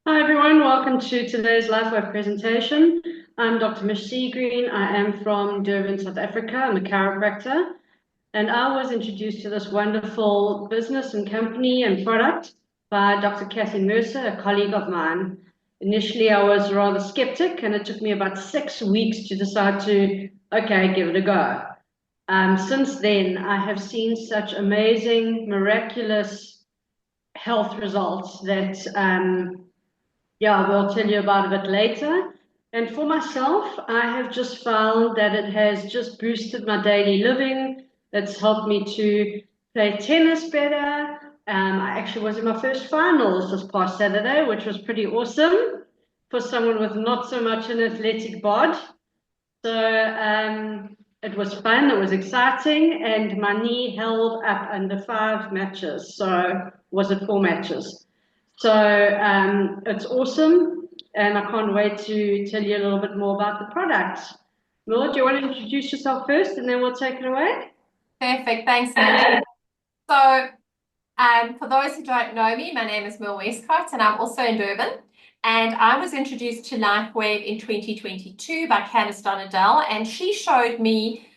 Hi everyone, welcome to today's LifeWork presentation. I'm Dr. Mich Seagreen. I am from Durban, South Africa. I'm a chiropractor, and I was introduced to this wonderful business and company and product by Dr. Kathy Mercer, a colleague of mine. Initially, I was rather skeptic, and it took me about 6 weeks to decide to, okay, give it a go. Since then, I have seen such amazing, miraculous health results that yeah, we'll tell you about a bit later. And for myself, I have just found that it has just boosted my daily living. It's helped me to play tennis better. I actually was in my first finals this past Saturday, which was pretty awesome for someone with not so much an athletic bod. So it was fun, it was exciting, and my knee held up under 5 matches. So was it 4 matches? So it's awesome, and I can't wait to tell you a little bit more about the product. Merle, do you want to introduce yourself first, and then we'll take it away? Perfect. Thanks, Mich. So, for those who don't know me, my name is Merle Westcott, and I'm also in Durban. And I was introduced to LifeWave in 2022 by Candice Donadell, and she showed me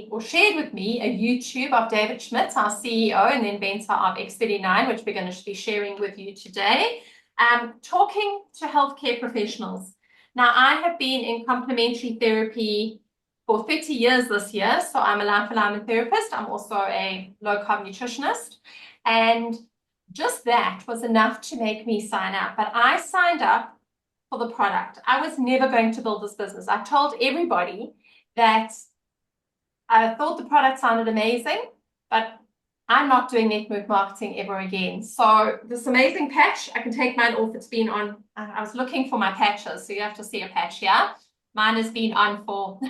or shared with me a YouTube of David Schmidt, our CEO and the inventor of X39, which we're going to be sharing with you today, talking to healthcare professionals. Now, I have been in complementary therapy for 30 years this year. So I'm a life alignment therapist. I'm also a low carb nutritionist. And just that was enough to make me sign up. But I signed up for the product. I was never going to build this business. I told everybody that I thought the product sounded amazing, but I'm not doing network marketing ever again. So this amazing patch, I can take mine off. It's been on, I was looking for my patches. So you have to see a patch here. Mine has been on for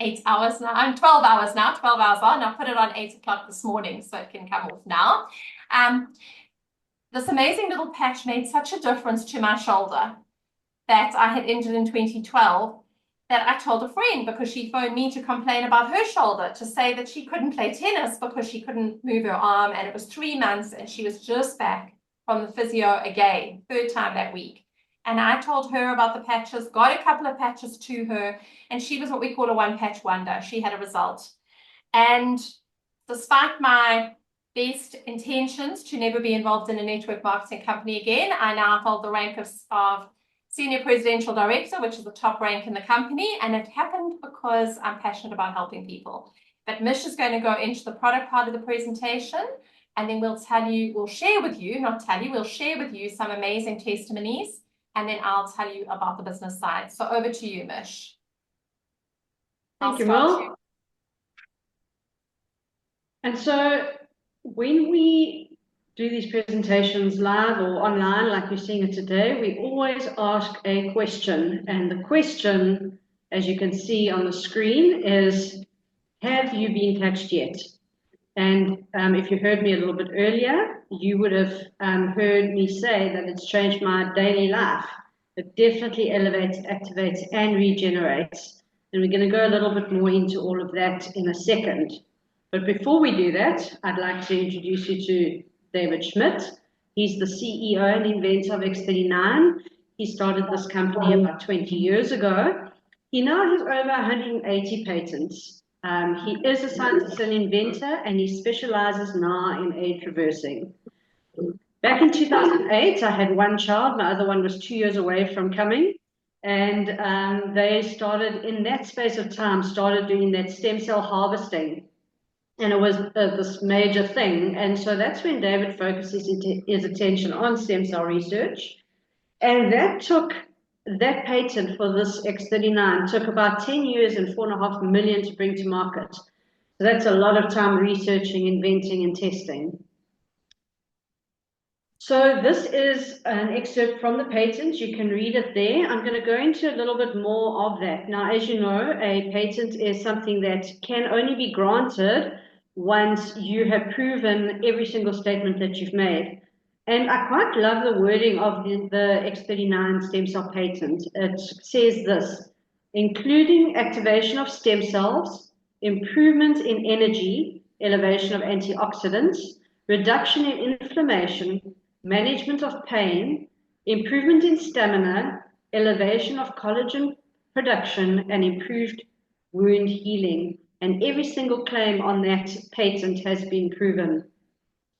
8 hours now. I'm 12 hours now, 12 hours on. I put it on 8 o'clock this morning so it can come off now. This amazing little patch made such a difference to my shoulder that I had injured in 2012 that I told a friend because she phoned me to complain about her shoulder, to say that she couldn't play tennis because she couldn't move her arm, and it was 3 months and she was just back from the physio again, third time that week. And I told her about the patches, got a couple of patches to her, and she was what we call a one patch wonder. She had a result. And despite my best intentions to never be involved in a network marketing company again, I now hold the rank of Senior Presidential Director, which is the top rank in the company. And it happened because I'm passionate about helping people. But Mich is going to go into the product part of the presentation, and then we'll share with you some amazing testimonies, and then I'll tell you about the business side. So over to you, Mich. Thank you, Merle. And so when we do these presentations live or online, like you're seeing it today, we always ask a question. And the question, as you can see on the screen, is, have you been touched yet? And if you heard me a little bit earlier, you would have heard me say that it's changed my daily life. It definitely elevates, activates, and regenerates. And we're going to go a little bit more into all of that in a second. But before we do that, I'd like to introduce you to David Schmidt. He's the CEO and inventor of X39. He started this company about 20 years ago. He now has over 180 patents. He is a scientist and inventor, and he specializes now in age reversing. Back in 2008, I had one child. My other one was 2 years away from coming. And they started, in that space of time, started doing that stem cell harvesting. And it was this major thing. And so that's when David focuses his attention on stem cell research. And that patent for this X39 took about 10 years and 4.5 million to bring to market. So that's a lot of time researching, inventing, and testing. So this is an excerpt from the patent. You can read it there. I'm going to go into a little bit more of that. Now, as you know, a patent is something that can only be granted once you have proven every single statement that you've made. And I quite love the wording of the X39 stem cell patent. It says this: including activation of stem cells, improvement in energy, elevation of antioxidants, reduction in inflammation, management of pain, improvement in stamina, elevation of collagen production, and improved wound healing. And every single claim on that patent has been proven,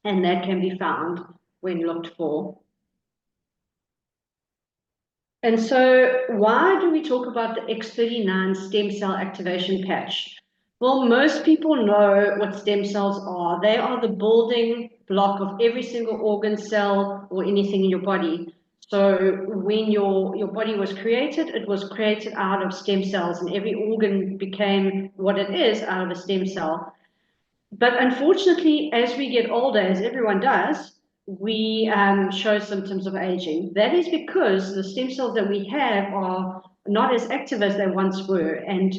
and that can be found when looked for. And so why do we talk about the X39 stem cell activation patch? Well, most people know what stem cells are. They are the building block of every single organ, cell, or anything in your body. So when your body was created, it was created out of stem cells, and every organ became what it is out of a stem cell. But unfortunately, as we get older, as everyone does, we show symptoms of aging. That is because the stem cells that we have are not as active as they once were. And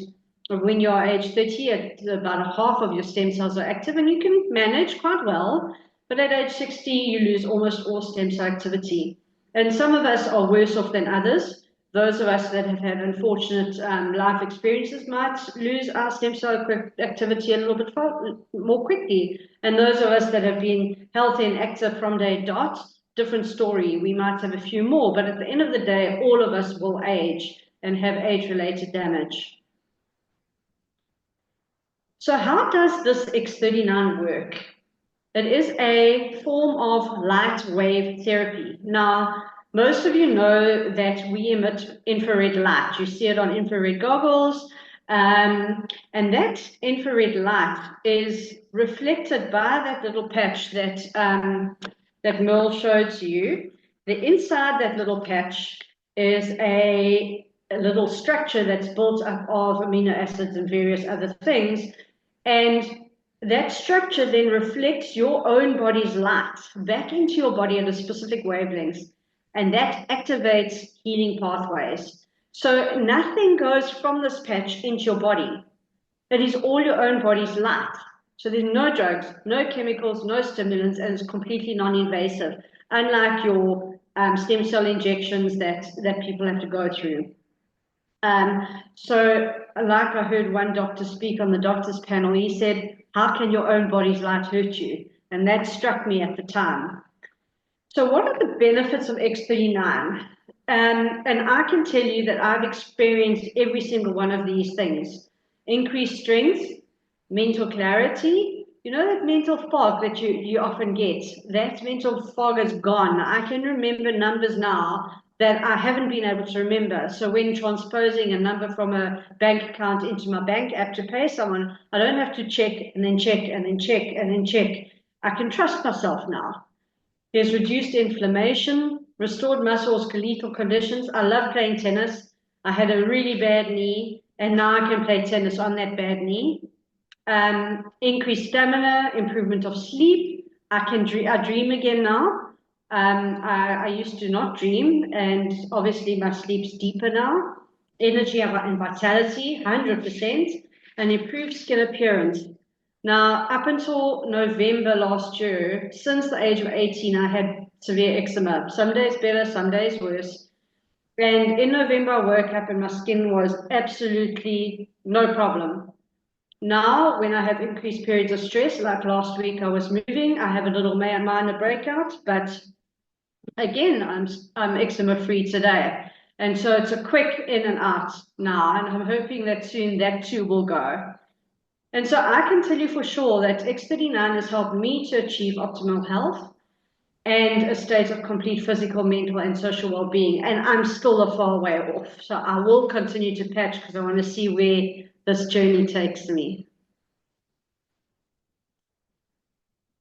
when you're age 30, about half of your stem cells are active, and you can manage quite well. But at age 60, you lose almost all stem cell activity. And some of us are worse off than others. Those of us that have had unfortunate life experiences might lose our stem cell activity a little bit more quickly. And those of us that have been healthy and active from day dot, different story. We might have a few more, but at the end of the day, all of us will age and have age-related damage. So how does this X39 work? It is a form of light wave therapy. Now, most of you know that we emit infrared light. You see it on infrared goggles, and that infrared light is reflected by that little patch that, that Merle showed to you. The inside that little patch is a little structure that's built up of amino acids and various other things. And that structure then reflects your own body's light back into your body at a specific wavelength, and that activates healing pathways. So nothing goes from this patch into your body. It is all your own body's light. So there's no drugs, no chemicals, no stimulants, and it's completely non-invasive, unlike your stem cell injections that people have to go through. So like I heard one doctor speak on the doctor's panel, he said, how can your own body's light hurt you? And that struck me at the time. So what are the benefits of X39? And I can tell you that I've experienced every single one of these things. Increased strength, mental clarity, you know that mental fog that you often get, that mental fog is gone. I can remember numbers now that I haven't been able to remember. So when transposing a number from a bank account into my bank app to pay someone, I don't have to check and then check and then check and then check. I can trust myself now. There's reduced inflammation, restored muscle skeletal conditions. I love playing tennis. I had a really bad knee, and now I can play tennis on that bad knee. Increased stamina, improvement of sleep. I dream again now. I used to not dream, and obviously my sleep's deeper now. Energy and vitality, 100%, and improved skin appearance. Now, up until November last year, since the age of 18, I had severe eczema. Some days better, some days worse. And in November, I woke up and my skin was absolutely no problem. Now, when I have increased periods of stress, like last week I was moving, I have a little minor breakout, but again, I'm eczema free today. And so it's a quick in and out now, and I'm hoping that soon that too will go. And so I can tell you for sure that X39 has helped me to achieve optimal health and a state of complete physical, mental, and social well-being. And I'm still a far way off. So I will continue to patch because I want to see where this journey takes me.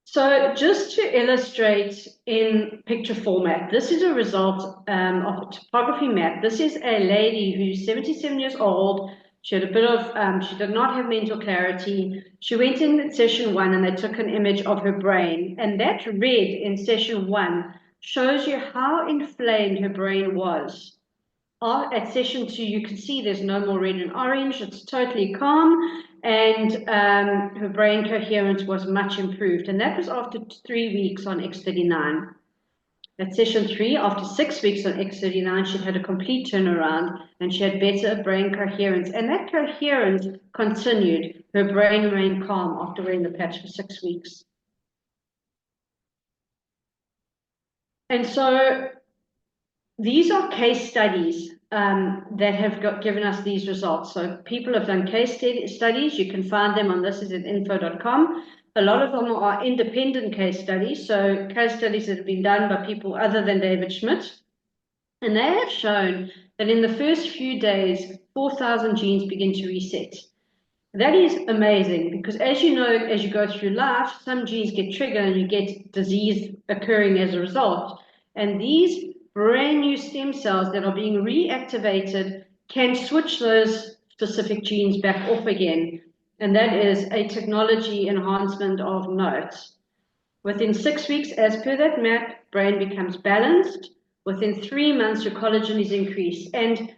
So just to illustrate in picture format, this is a result of a topography map. This is a lady who's 77 years old. She had a bit of, she did not have mental clarity. She went in session 1 and they took an image of her brain. And that red in session 1 shows you how inflamed her brain was. At session 2, you can see there's no more red and orange. It's totally calm. And her brain coherence was much improved. And that was after 3 weeks on X39. At session 3, after 6 weeks on X39, she had a complete turnaround and she had better brain coherence. And that coherence continued. Her brain remained calm after wearing the patch for 6 weeks. And so these are case studies that have given us these results. So people have done case studies. You can find them on thisisit.info.com. A lot of them are independent case studies, so case studies that have been done by people other than David Schmidt. And they have shown that in the first few days, 4,000 genes begin to reset. That is amazing because, as you know, as you go through life, some genes get triggered and you get disease occurring as a result. And these brand new stem cells that are being reactivated can switch those specific genes back off again. And that is a technology enhancement of note. Within 6 weeks, as per that map, brain becomes balanced. Within 3 months, your collagen is increased. And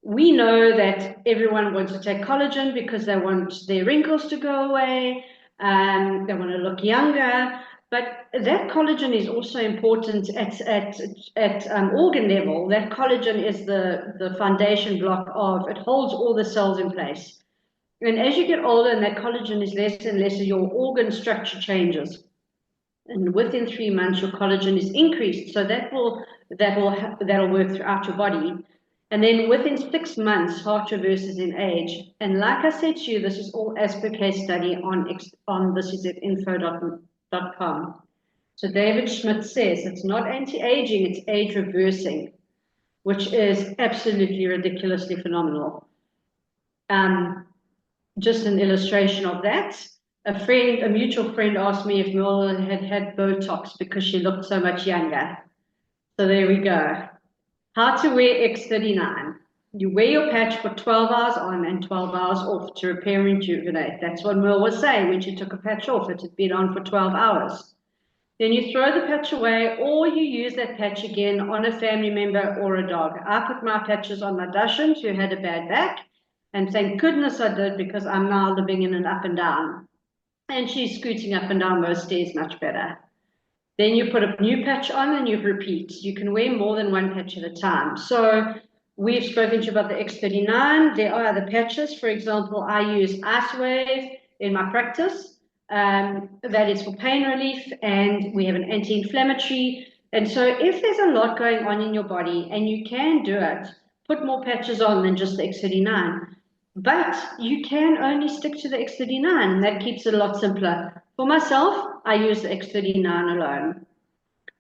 we know that everyone wants to take collagen because they want their wrinkles to go away, they want to look younger, but that collagen is also important at organ level. That collagen is the foundation block of, it holds all the cells in place. And as you get older and that collagen is less and less, your organ structure changes. And within 3 months, your collagen is increased. So that'll work throughout your body. And then within 6 months, heart reverses in age. And like I said to you, this is all as per case study on thisisit.info.com. So David Schmidt says it's not anti-aging, it's age reversing, which is absolutely ridiculously phenomenal. Just an illustration of that. A mutual friend asked me if Merle had Botox because she looked so much younger. So there we go. How to wear X39. You wear your patch for 12 hours on and 12 hours off to repair and rejuvenate. That's what Merle was saying when she took a patch off. It had been on for 12 hours. Then you throw the patch away or you use that patch again on a family member or a dog. I put my patches on my Dachshund who had a bad back, and thank goodness I did because I'm now living in an up and down. And she's scooting up and down most stairs much better. Then you put a new patch on and you repeat. You can wear more than one patch at a time. So we've spoken to you about the X39. There are other patches. For example, I use Ice Wave in my practice. That is for pain relief, and we have an anti-inflammatory. And so if there's a lot going on in your body and you can do it, put more patches on than just the X39. But you can only stick to the X39, and that keeps it a lot simpler. For myself, I use the X39 alone.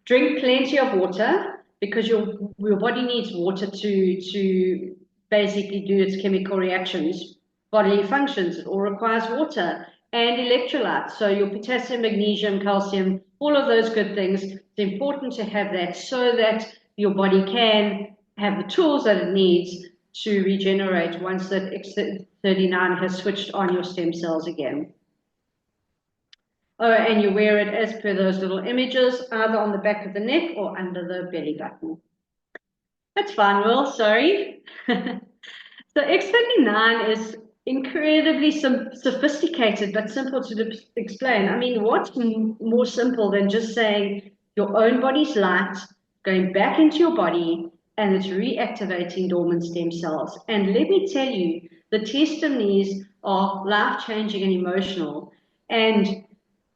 Drink plenty of water because your body needs water to basically do its chemical reactions, bodily functions. It all requires water and electrolytes. So your potassium, magnesium, calcium, all of those good things. It's important to have that so that your body can have the tools that it needs to regenerate once that X39 has switched on your stem cells again. Oh, and you wear it as per those little images, either on the back of the neck or under the belly button. That's fine, Will, sorry. So X39 is incredibly sophisticated, but simple to explain. I mean, what's more simple than just saying your own body's light, going back into your body, and it's reactivating dormant stem cells. And let me tell you, the testimonies are life-changing and emotional. And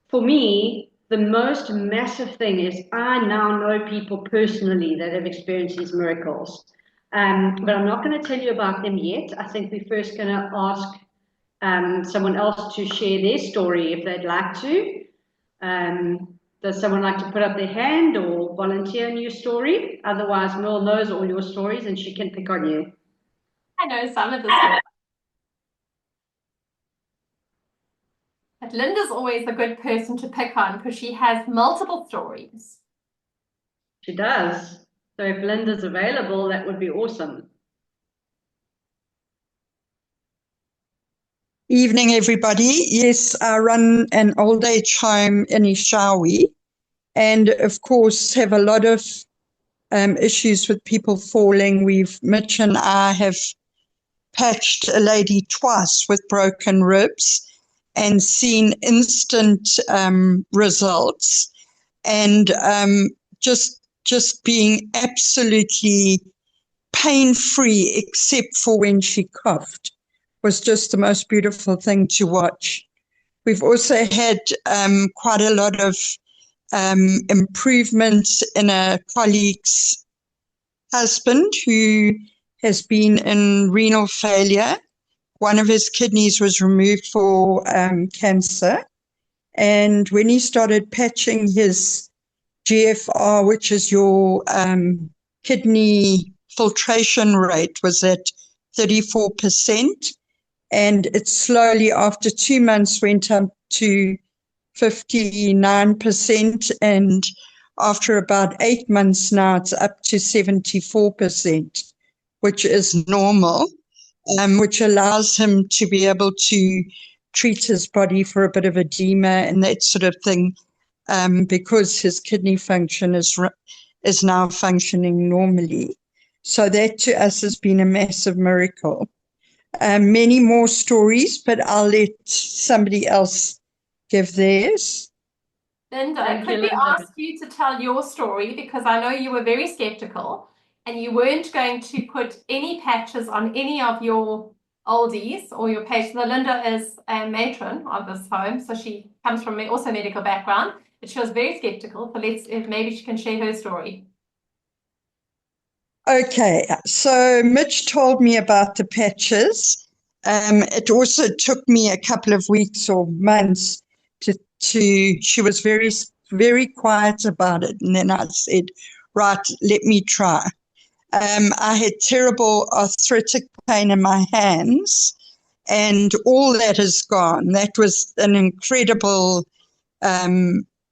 for me, the most massive thing is I now know people personally that have experienced these miracles. But I'm not going to tell you about them yet. I think we're first going to ask someone else to share their story if they'd like to. Does someone like to put up their hand or volunteer in your story? Otherwise, Merle knows all your stories and she can pick on you. I know some of the stories. But Linda's always a good person to pick on because she has multiple stories. She does. So if Linda's available, that would be awesome. Evening, everybody. Yes, I run an old age home in Ishawi, and of course have a lot of issues with people falling. Mich and I have patched a lady twice with broken ribs and seen instant results, and just being absolutely pain-free except for when she coughed was just the most beautiful thing to watch. We've also had quite a lot of improvements in a colleague's husband who has been in renal failure. One of his kidneys was removed for cancer. And when he started patching his GFR, which is your kidney filtration rate, was at 34%. And it slowly, after 2 months, went up to 59%. And after about 8 months now, it's up to 74%, which is normal, which allows him to be able to treat his body for a bit of edema and that sort of thing, because his kidney function is now functioning normally. So that to us has been a massive miracle. Many more stories, but I'll let somebody else give theirs. Linda, Thank you, could we Linda. ask you to tell your story? Because I know you were very skeptical and you weren't going to put any patches on any of your oldies or your patients. Now, Linda is a matron of this home, so she comes from also medical background, but she was very skeptical. So maybe she can share her story. Okay, so Mitch told me about the patches. It also took me a couple of weeks or months she was very, very quiet about it. And then I said, right, let me try. I had terrible arthritic pain in my hands, and all that is gone. That was an incredible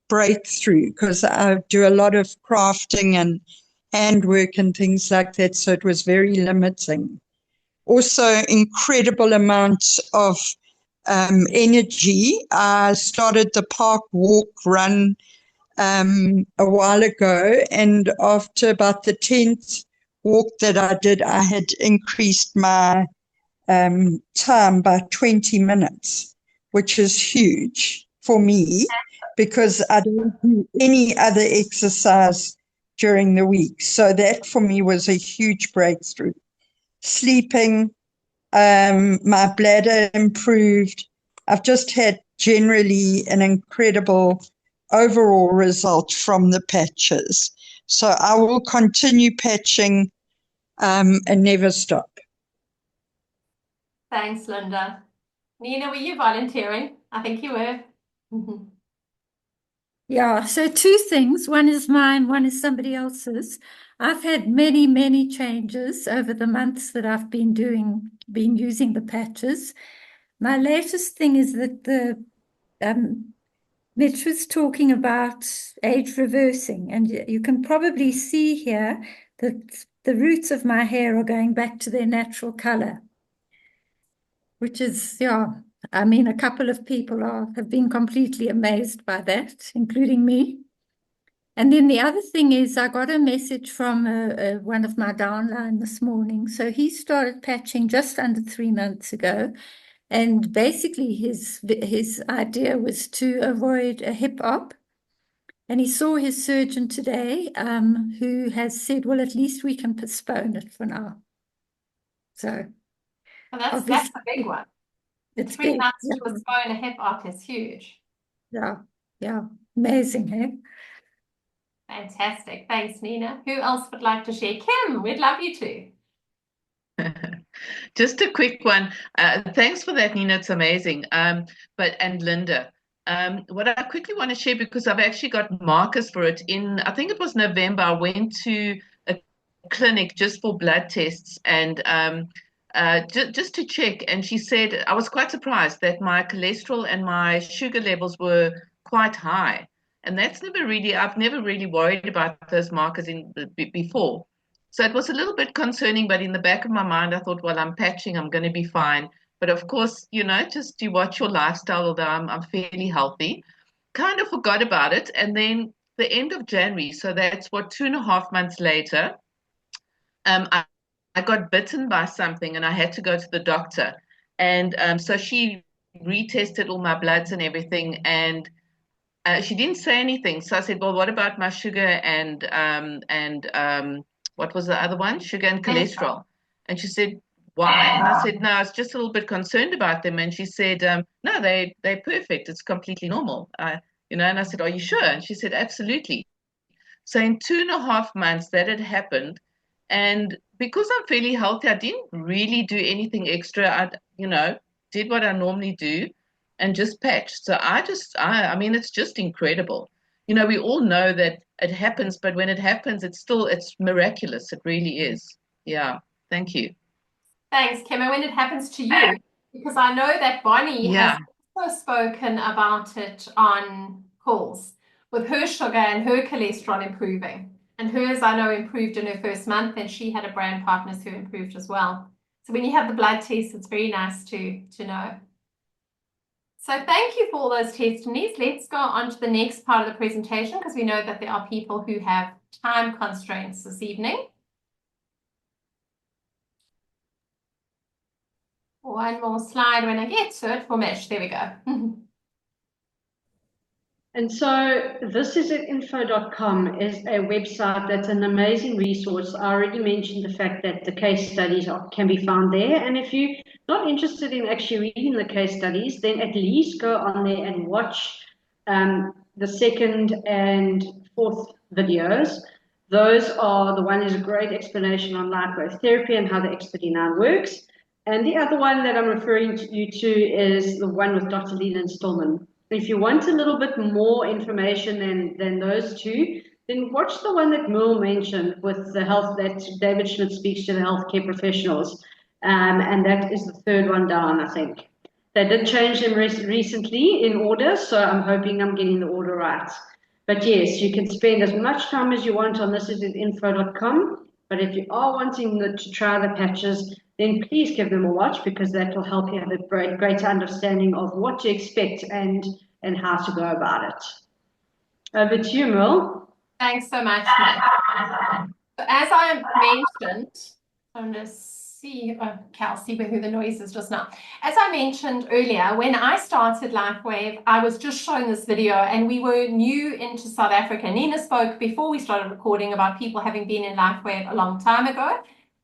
breakthrough, because I do a lot of crafting and handwork and things like that, so it was very limiting. Also, incredible amounts of energy. I started the park walk run a while ago, and after about the 10th walk that I did, I had increased my time by 20 minutes, which is huge for me because I don't do any other exercise during the week. So that for me was a huge breakthrough. Sleeping, my bladder improved. I've just had generally an incredible overall result from the patches. So I will continue patching and never stop. Thanks, Linda. Nina, were you volunteering? I think you were. Yeah, so two things. One is mine, one is somebody else's. I've had many, many changes over the months that I've been using the patches. My latest thing is that Mitch was talking about age reversing, and you can probably see here that the roots of my hair are going back to their natural color, which is, yeah, I mean, a couple of people have been completely amazed by that, including me. And then the other thing is I got a message from one of my downline this morning. So he started patching just under 3 months ago. And basically his idea was to avoid a hip op. And he saw his surgeon today, who has said, well, at least we can postpone it for now. So Well, that's a big one. It's 3 big. months to postpone a hip op is huge. Yeah, amazing, hey? Fantastic. Thanks, Nina. Who else would like to share? Kim, we'd love you to. Just a quick one. Thanks for that, Nina. It's amazing. And Linda, what I quickly want to share, because I've actually got markers for it. I think it was November, I went to a clinic just for blood tests and just to check. And she said, I was quite surprised that my cholesterol and my sugar levels were quite high. And I've never really worried about those markers before. So it was a little bit concerning, but in the back of my mind, I thought, well, I'm patching, I'm going to be fine. But of course, just you watch your lifestyle, although I'm fairly healthy. Kind of forgot about it. And then the end of January, so that's 2.5 months later, I got bitten by something and I had to go to the doctor. And so she retested all my bloods and everything. And she didn't say anything. So I said, well, what about my sugar and what was the other one? Sugar and cholesterol. And she said, why? And I said, no, I was just a little bit concerned about them. And she said, no, they're perfect. It's completely normal. And I said, are you sure? And she said, absolutely. So in 2.5 months that had happened, And because I'm fairly healthy, I didn't really do anything extra. Did what I normally do and just patched. So I mean, it's just incredible. We all know that it happens, but when it happens, it's miraculous. It really is. Yeah. Thank you. Thanks, Kim. And when it happens to you, because I know that Bonnie has Yeah. also spoken about it on calls with her sugar and her cholesterol improving. And hers, I know, improved in her first month, and she had a brand partners who improved as well. So when you have the blood test, it's very nice to know. So thank you for all those testimonies. Let's go on to the next part of the presentation because we know that there are people who have time constraints this evening. One more slide when I get to it for Mich. There we go. And so this is at info.com is a website that's an amazing resource. I already mentioned the fact that the case studies can be found there. And if you're not interested in actually reading the case studies, then at least go on there and watch the second and fourth videos. Those are, the one is a great explanation on light wave therapy and how the X39 works. And the other one that I'm referring you to is the one with Dr. Leland Stillman. If you want a little bit more information than those two, then watch the one that Merle mentioned with the health that David Schmidt speaks to the healthcare professionals. And that is the third one down, I think. They did change them recently in order, so I'm hoping I'm getting the order right. But yes, you can spend as much time as you want on this at info.com. But if you are wanting to try the patches, then please give them a watch because that will help you have a greater understanding of what to expect and how to go about it. Over to you, Merle. Thanks so much, Mich. So as I mentioned, I'm going to see, Cal, see who the noise is just now. As I mentioned earlier, when I started LifeWave, I was just showing this video and we were new into South Africa. Nina spoke before we started recording about people having been in LifeWave a long time ago.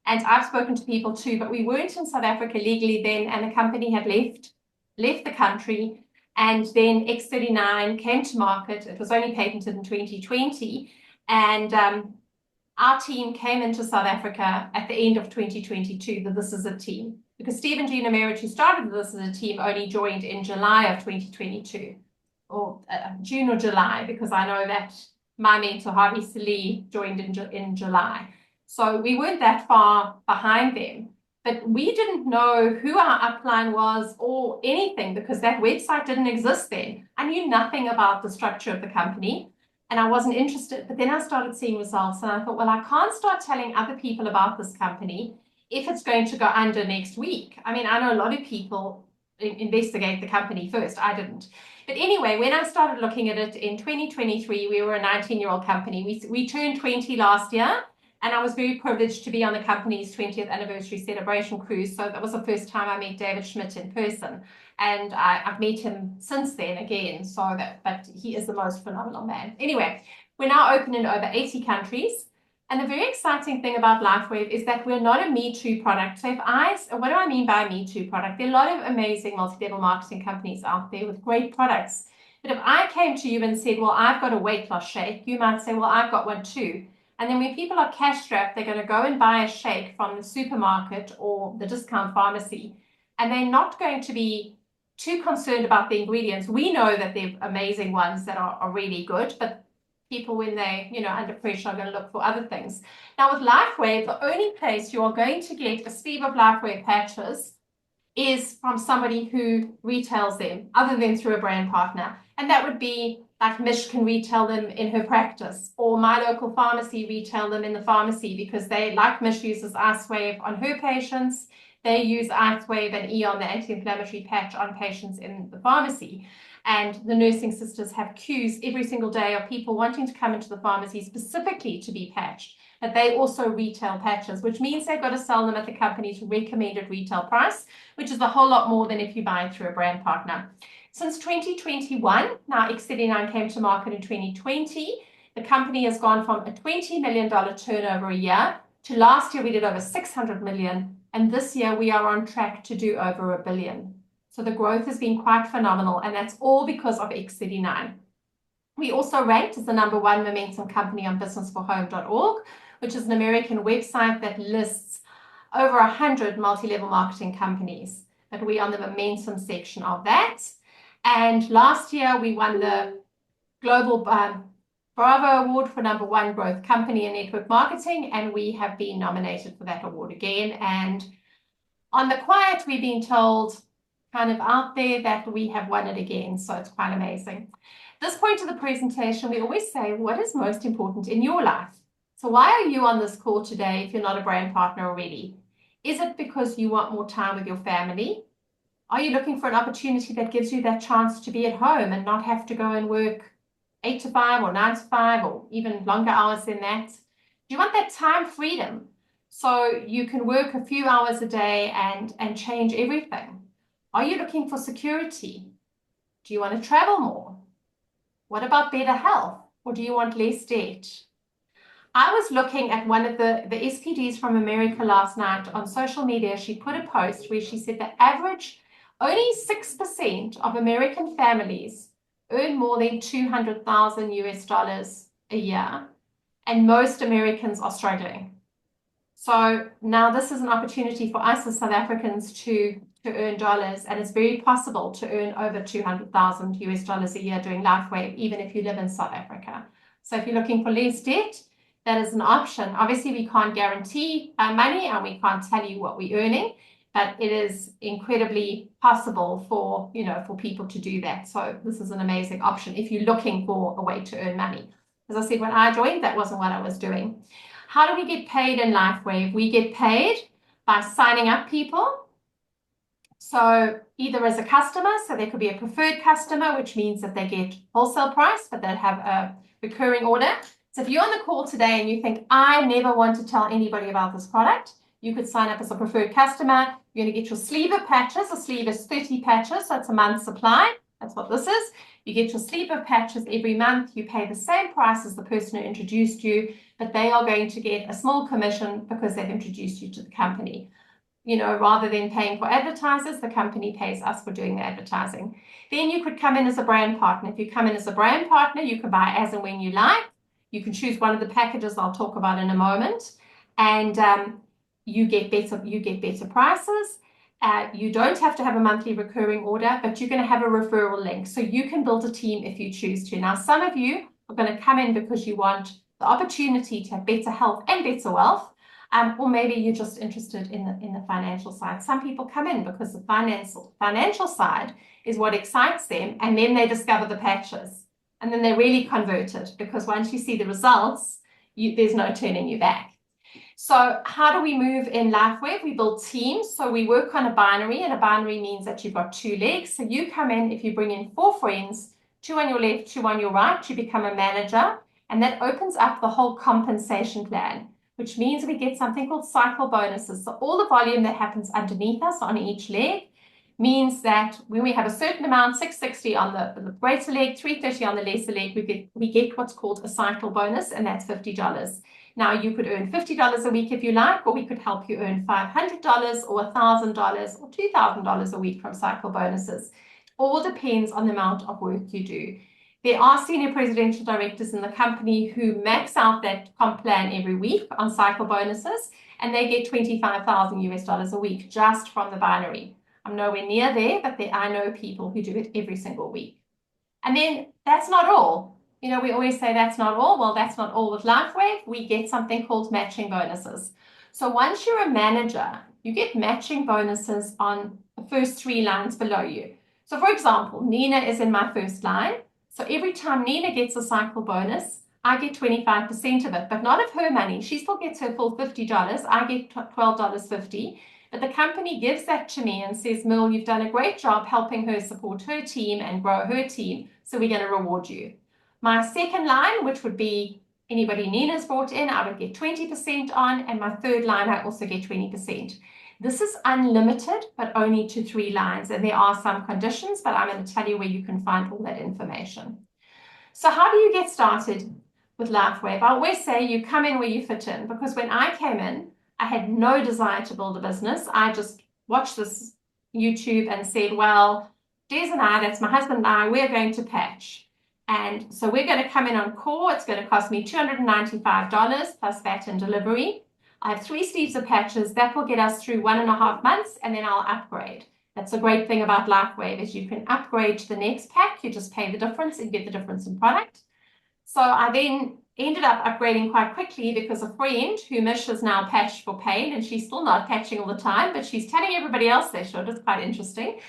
And I've spoken to people too, but we weren't in South Africa legally then, and the company had left the country. And then X39 came to market. It was only patented in 2020. And our team came into South Africa at the end of 2022, the This Is a Team. Because Steve and Gina Merritt, who started This Is a Team, only joined in July of 2022. Or June or July, because I know that my mentor, Harvey Salee, joined in July. So we weren't that far behind them. But we didn't know who our upline was or anything because that website didn't exist then. I knew nothing about the structure of the company and I wasn't interested. But then I started seeing results and I thought, well, I can't start telling other people about this company if it's going to go under next week. I mean, I know a lot of people investigate the company first. I didn't. But anyway, when I started looking at it in 2023, we were a 19-year-old company. We turned 20 last year. And I was very privileged to be on the company's 20th anniversary celebration cruise. So that was the first time I met David Schmidt in person. And I've met him since then again. But he is the most phenomenal man. Anyway, we're now open in over 80 countries. And the very exciting thing about LifeWave is that we're not a Me Too product. So what do I mean by a Me Too product? There are a lot of amazing multi-level marketing companies out there with great products. But if I came to you and said, well, I've got a weight loss shake, you might say, well, I've got one too. And then when people are cash strapped, they're going to go and buy a shake from the supermarket or the discount pharmacy. And they're not going to be too concerned about the ingredients. We know that they're amazing ones that are really good, but people, when they, under pressure, are going to look for other things. Now with LifeWave, the only place you are going to get a sleeve of LifeWave patches is from somebody who retails them, other than through a brand partner. And that would be like Mich can retail them in her practice, or my local pharmacy retail them in the pharmacy because they, like Mich uses IceWave on her patients, they use IceWave and Eon, the anti-inflammatory patch, on patients in the pharmacy. And the nursing sisters have queues every single day of people wanting to come into the pharmacy specifically to be patched. But they also retail patches, which means they've got to sell them at the company's recommended retail price, which is a whole lot more than if you buy it through a brand partner. Since 2021, now X39 came to market in 2020, the company has gone from a $20 million turnover a year to last year we did over 600 million, and this year we are on track to do over $1 billion. So the growth has been quite phenomenal, and that's all because of X39. We also ranked as the #1 momentum company on businessforhome.org, which is an American website that lists over 100 multi-level marketing companies. But we're on the momentum section of that. And last year we won the Global Bravo Award for #1 growth company in network marketing, and we have been nominated for that award again. And on the quiet, we've been told kind of out there that we have won it again. So it's quite amazing. At this point of the presentation, we always say, what is most important in your life? So why are you on this call today if you're not a brand partner already? Is it because you want more time with your family? Are you looking for an opportunity that gives you that chance to be at home and not have to go and work 8 to 5 or 9 to 5 or even longer hours than that? Do you want that time freedom so you can work a few hours a day and change everything? Are you looking for security? Do you want to travel more? What about better health? Or do you want less debt? I was looking at one of the SPDs from America last night on social media. She put a post where she said the average, only 6% of American families earn more than $200,000 a year, and most Americans are struggling. So now this is an opportunity for us as South Africans to earn dollars, and it's very possible to earn over $200,000 a year doing LifeWave, even if you live in South Africa. So if you're looking for less debt, that is an option. Obviously, we can't guarantee money and we can't tell you what we're earning, but it is incredibly possible for, for people to do that. So this is an amazing option if you're looking for a way to earn money. As I said, when I joined, that wasn't what I was doing. How do we get paid in LifeWave? We get paid by signing up people. So either as a customer, so they could be a preferred customer, which means that they get wholesale price, but they'll have a recurring order. So if you're on the call today and you think, I never want to tell anybody about this product, you could sign up as a preferred customer. You're going to get your sleeve of patches. A sleeve is 30 patches, so it's a month's supply. That's what this is. You get your sleeve of patches every month. You pay the same price as the person who introduced you, but they are going to get a small commission because they've introduced you to the company. Rather than paying for advertisers, the company pays us for doing the advertising. Then you could come in as a brand partner. If you come in as a brand partner, you can buy as and when you like. You can choose one of the packages I'll talk about in a moment, and you get better prices. You don't have to have a monthly recurring order, but you're going to have a referral link, so you can build a team if you choose to. Now, some of you are going to come in because you want the opportunity to have better health and better wealth. Or maybe you're just interested in the financial side. Some people come in because the financial side is what excites them, and then they discover the patches, and then they're really converted, because once you see the results, there's no turning you back. So how do we move in LifeWave? We build teams. So we work on a binary, and a binary means that you've got 2 legs. So you come in, if you bring in 4 friends, 2 on your left, 2 on your right, you become a manager, and that opens up the whole compensation plan, which means we get something called cycle bonuses. So all the volume that happens underneath us on each leg means that when we have a certain amount, 660 on the greater leg, 330 on the lesser leg, we get what's called a cycle bonus, and that's $50. Now, you could earn $50 a week if you like, or we could help you earn $500 or $1,000 or $2,000 a week from cycle bonuses. All depends on the amount of work you do. There are senior presidential directors in the company who max out that comp plan every week on cycle bonuses, and they get $25,000 a week just from the binary. I'm nowhere near there, but I know people who do it every single week. And then that's not all. We always say that's not all. Well, that's not all with LifeWave. We get something called matching bonuses. So once you're a manager, you get matching bonuses on the first 3 lines below you. So for example, Nina is in my first line. So every time Nina gets a cycle bonus, I get 25% of it, but not of her money. She still gets her full $50. I get $12.50. But the company gives that to me and says, Merle, you've done a great job helping her support her team and grow her team, so we're going to reward you. My second line, which would be anybody Nina's brought in, I would get 20% on, and my third line, I also get 20%. This is unlimited, but only to 3 lines, and there are some conditions, but I'm going to tell you where you can find all that information. So how do you get started with LifeWave? I always say you come in where you fit in, because when I came in, I had no desire to build a business. I just watched this YouTube and said, well, Des and I, that's my husband and I, we're going to patch. And so we're going to come in on core. It's going to cost me $295 plus VAT and delivery. I have 3 sleeves of patches. That will get us through 1.5 months, and then I'll upgrade. That's the great thing about LifeWave is you can upgrade to the next pack. You just pay the difference and get the difference in product. So I then ended up upgrading quite quickly because a friend who Mich is now patched for pain, and she's still not patching all the time, but she's telling everybody else they should. It's quite interesting.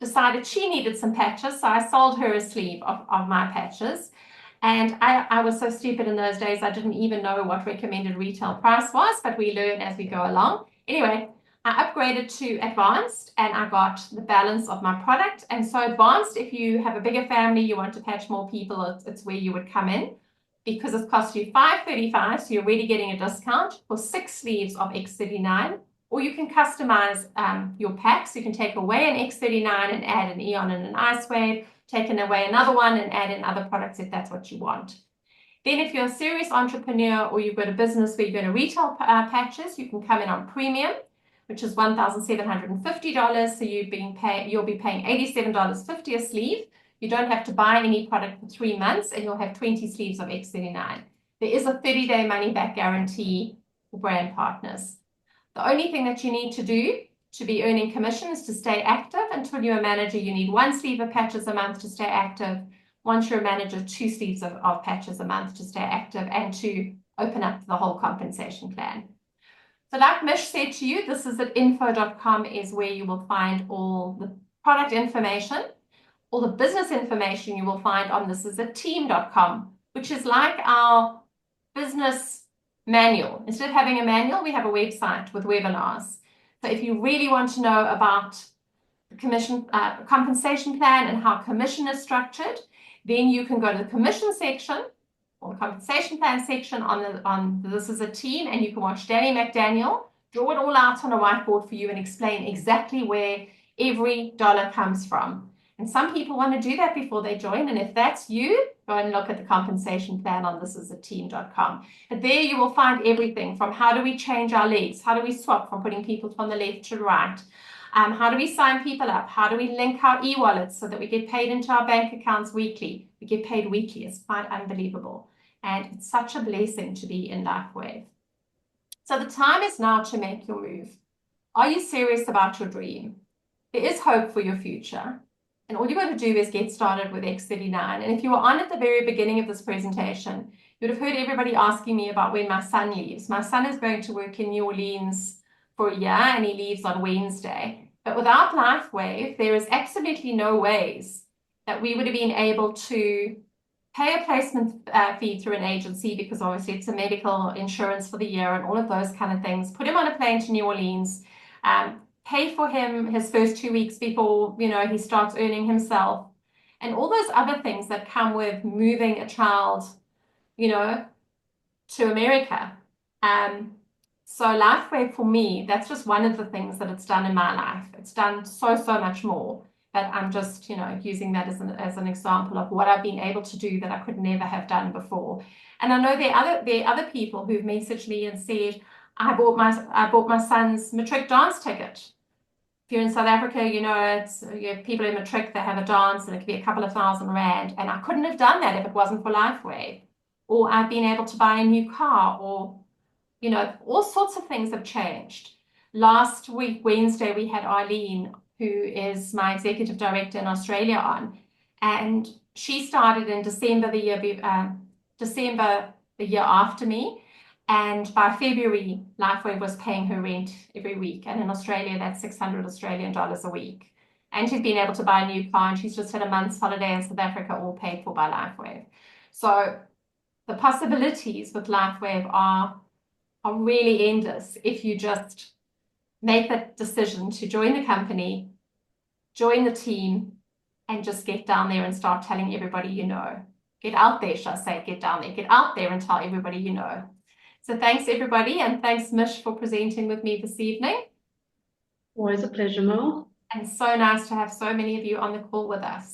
Decided she needed some patches, so I sold her a sleeve of my patches. And I was so stupid in those days, I didn't even know what recommended retail price was, but we learn as we go along. Anyway, I upgraded to advanced and I got the balance of my product. And so advanced, if you have a bigger family, you want to patch more people, it's where you would come in, because it costs you $5.35, so you're really getting a discount for 6 sleeves of X39. Or you can customize your packs. You can take away an X39 and add an Eon and an Icewave, take away another one and add in other products if that's what you want. Then if you're a serious entrepreneur or you've got a business where you're going to retail patches, you can come in on premium, which is $1,750. So you'll be paying $87.50 a sleeve. You don't have to buy any product for 3 months, and you'll have 20 sleeves of X39. There is a 30-day money-back guarantee for brand partners. The only thing that you need to do to be earning commission is to stay active. Until you're a manager, you need 1 sleeve of patches a month to stay active. Once you're a manager, 2 sleeves of patches a month to stay active and to open up the whole compensation plan. So like Mich said to you, this is at info.com is where you will find all the product information. All the business information you will find on this is at team.com, which is like our business manual. Instead of having a manual, we have a website with webinars. So if you really want to know about the commission compensation plan and how commission is structured, then you can go to the commission section or the compensation plan section on This Is a Team, and you can watch Danny McDaniel draw it all out on a whiteboard for you and explain exactly where every dollar comes from. And some people want to do that before they join. And if that's you, go and look at the compensation plan on thisisateam.com. But there you will find everything from how do we change our legs? How do we swap from putting people from the left to the right? How do we sign people up? How do we link our e-wallets so that we get paid into our bank accounts weekly? We get paid weekly. It's quite unbelievable. And it's such a blessing to be in LifeWave. So the time is now to make your move. Are you serious about your dream? There is hope for your future. And all you've got to do is get started with X39. And if you were on at the very beginning of this presentation, you would have heard everybody asking me about when my son leaves. My son is going to work in New Orleans for a year, and he leaves on Wednesday. But without LifeWave, there is absolutely no ways that we would have been able to pay a placement fee through an agency, because obviously it's a medical insurance for the year and all of those kind of things. Put him on a plane to New Orleans, pay for him his first 2 weeks before, he starts earning himself, and all those other things that come with moving a child, to America. So LifeWave for me, that's just one of the things that it's done in my life. It's done so much more. But I'm just, using that as an example of what I've been able to do that I could never have done before. And I know there are other people who've messaged me and said, I bought my son's matric dance ticket. If you're in South Africa, you have people in matric that have a dance, and it could be a couple of $1,000, and I couldn't have done that if it wasn't for LifeWave. Or I've been able to buy a new car, or all sorts of things have changed. Last week, Wednesday, we had Eileen, who is my executive director in Australia, on, and she started in December the year after me, and by February, LifeWave was paying her rent every week, and in Australia, that's 600 Australian dollars a week. And she's been able to buy a new car, and she's just had a month's holiday in South Africa, all paid for by LifeWave. So the possibilities with LifeWave are really endless if you just make that decision to join the company, join the team, and just get down there and start telling everybody you know. Get out there, shall I say, get down there. Get out there and tell everybody you know. So thanks, everybody, and thanks, Mich, for presenting with me this evening. Always a pleasure, Merle. And so nice to have so many of you on the call with us.